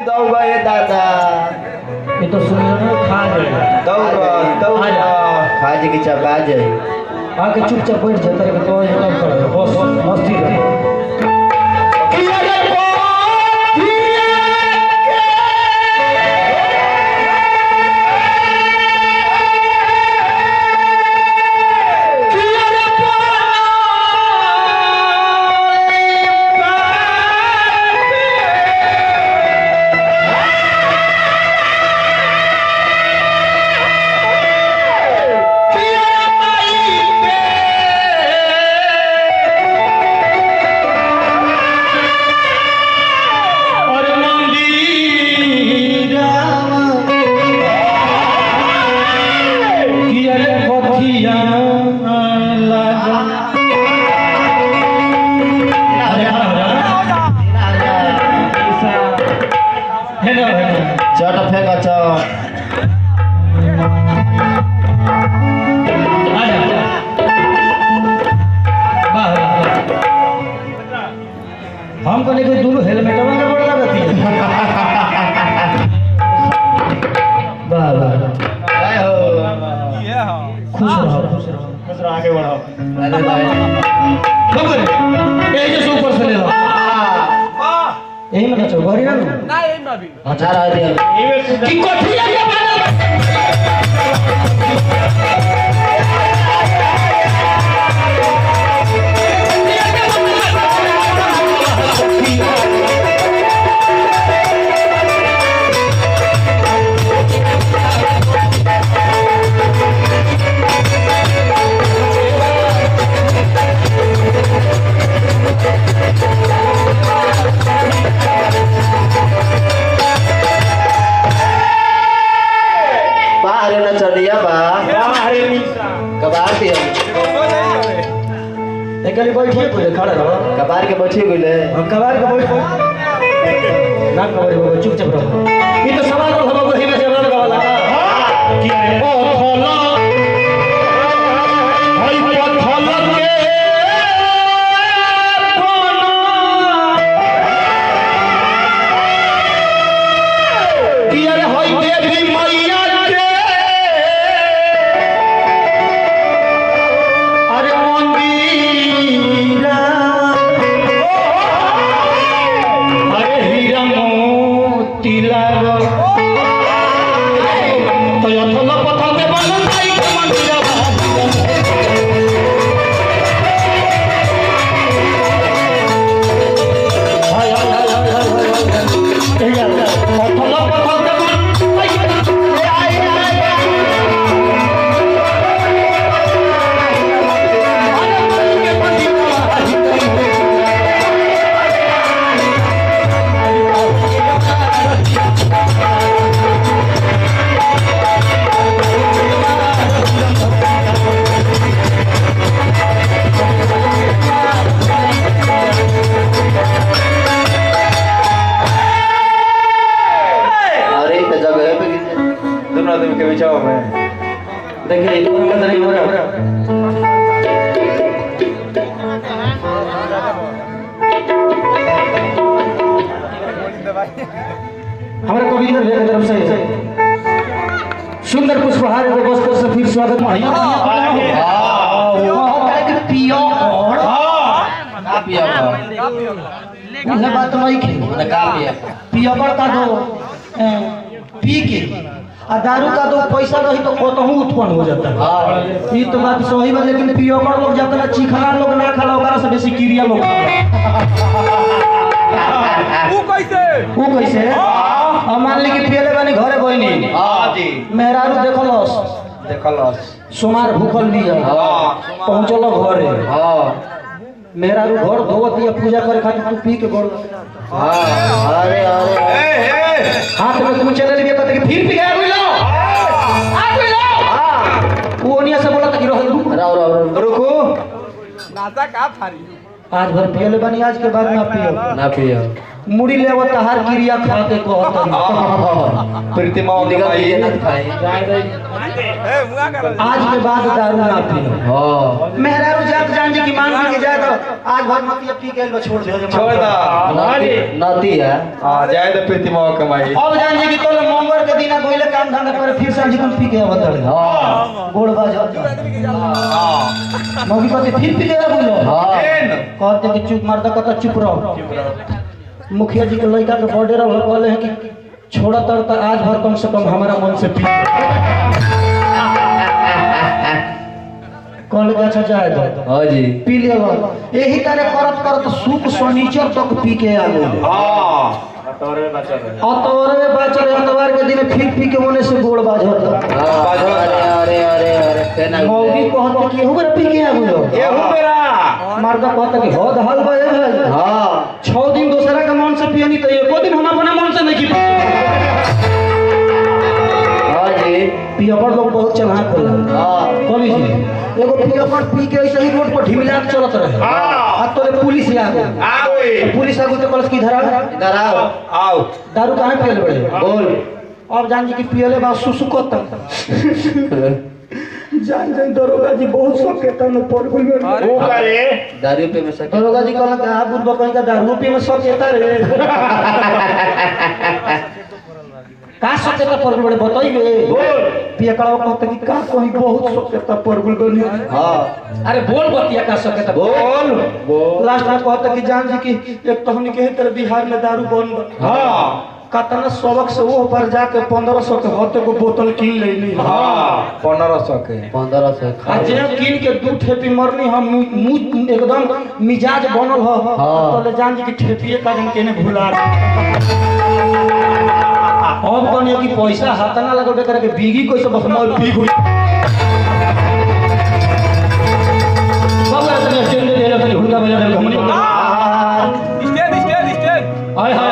दौगा ये दादा ये तो सुन लो खा जाए दौगा दौगा खा जे की चबा जाए आके चुपचाप बैठ जा तेरे को बस मस्ती कर चट फेंका चट हमको लेके दोनों हेलमेट में बड़ा लगती है वाह वाह काय हो खुश रहो आगे बढ़ाओ अरे भाई कब करे ये जो ऊपर से ले लो यही में चल गरी ना ना यही में भी अच्छा रह दिया की कोठी है बाहर ना चढ़िया बा कबार के एकली बैठिए कोई खड़ा रहो कबार के बची गइले हम कबार के बैठ ना कबार के चुपचाप रहो ये तो सवाल हम वही में जवाब गवाला की ओ थोला भाई पथल के किया रे होई देवी मैया के अरे मंदिरा अरे हीरा मोती लागल तो यथल पथल के बनल भाई के मंदिरा हाय हाय हाय हाय पथल पथल के अरे तो जगह पे दोनों आदमी के बिचाव में देखिए इनका नहीं हो रहा हमारे कविंदर भैया की तरफ से सुंदर पुष्पहार को बस से फिर स्वागत पियो और ना पियो ये बात नहीं की ना का पियो पियो का दो पी के आ दारू का दो पैसा रही तो कोतहू उत्पन्न हो जाता है हां ये तो बात सही है लेकिन पियो लोग जाता है चिखना लोग ना खाला ओकरा से बेसी कीड़िया लोग वो कैसे अब मान ली कि पियले बानी घरे बहनी हां जी मेहरारू देखलस सोमार भूखल लिया हां पहुंचल घरे हां मेहरारू घर धोवती है पूजा करे खातिर तू पी के गोड़ हां अरे अरे हाथ में कुछ चले लिए कहते कि फिर पी गया आ लो हां वो ओनिया से बोला कि रहल रुको नाता का थारी आज भर पियले बानी आज के बाद ना पियो ना पियो मुड़ी लेव तहार क्रिया खा के कहत प्रीतिमा कमाई ना खाई आज के बाद दारू ना पियो हां मेहरारू जात जान जी की मांग के जाए तो आज भर मत पी के छोड़ दे छोड़ दा नाती है हां जाए तो प्रीतिमा कमाई अब जान जी की तोले मंगल के दिन गोइले काम धंधा करे फिर सांझ को पी के आवत हां गोड़ बाज हां मौगी कहते फिर पी के बोलो हां कहते कि चुप मार कहता चुप रहो मुखिया जी के लड़का के बर्थडे रहा बोले हैं कि छोड़ा तर तो आज भर कम से कम हमारा मन से पी कल के अच्छा जाए दो हां जी पी लिया यही तरह करत करत सुख शनिचर तक पी के आ गए हां अतोरे बचर अतवार के दिन फिर पी के होने से गोड़ बाज होता अरे केना मौगी कहते कि एहू बेरा पी के आ गयो एहू बेरा मर्दा कहता कि हद हाल बा भाई हां 6 दिन दूसरा के मन से पियनी तो एको दिन हम अपने मन से नहीं पी हां जी पियकर लोग बहुत चलाक होला हां कवि जी एगो पियकर पी के ऐसे ही रोड पर ढिमिला के चलत रहे आ तोरे पुलिस आ गई पुलिस आ गई तो कलस की धरा इधर आओ दारू काहे पियल बड़े बोल अब जान जी की पियले बा सुसुकत जान जान दरोगा जी बहुत शौक के तन पर गुल में वो करे दारू पे में सके दरोगा जी कहला कि आप बुढ़बा कहीं का दारू पी में शौक केता रे का शौक केता पर गुल बड़े बताइबे बोल पियकड़ा कहता कि का कहीं बहुत शौक केता पर गुल बनी हां अरे बोल बतिया का शौक केता बोल लास्ट में कहता कि जान जी की एक तो हमनी के तरह बिहार में दारू बंद हां कतना सबक से वो पर जाके 1500 के होते को बोतल कीन लेनी हां 1500 के 1500 आ जे कीन के दू ठेपी मरनी हम मुंह एकदम मिजाज बनल हो तो ले जान जी की ठेपिए का दिन केने भुला अब कनिया की पैसा हाथ ना लगबे करे के बीगी कैसे बस मोर पी हुई बाबा इतने स्टैंड दे ले हुड़का बजा दे हमनी स्टेज हाय हाय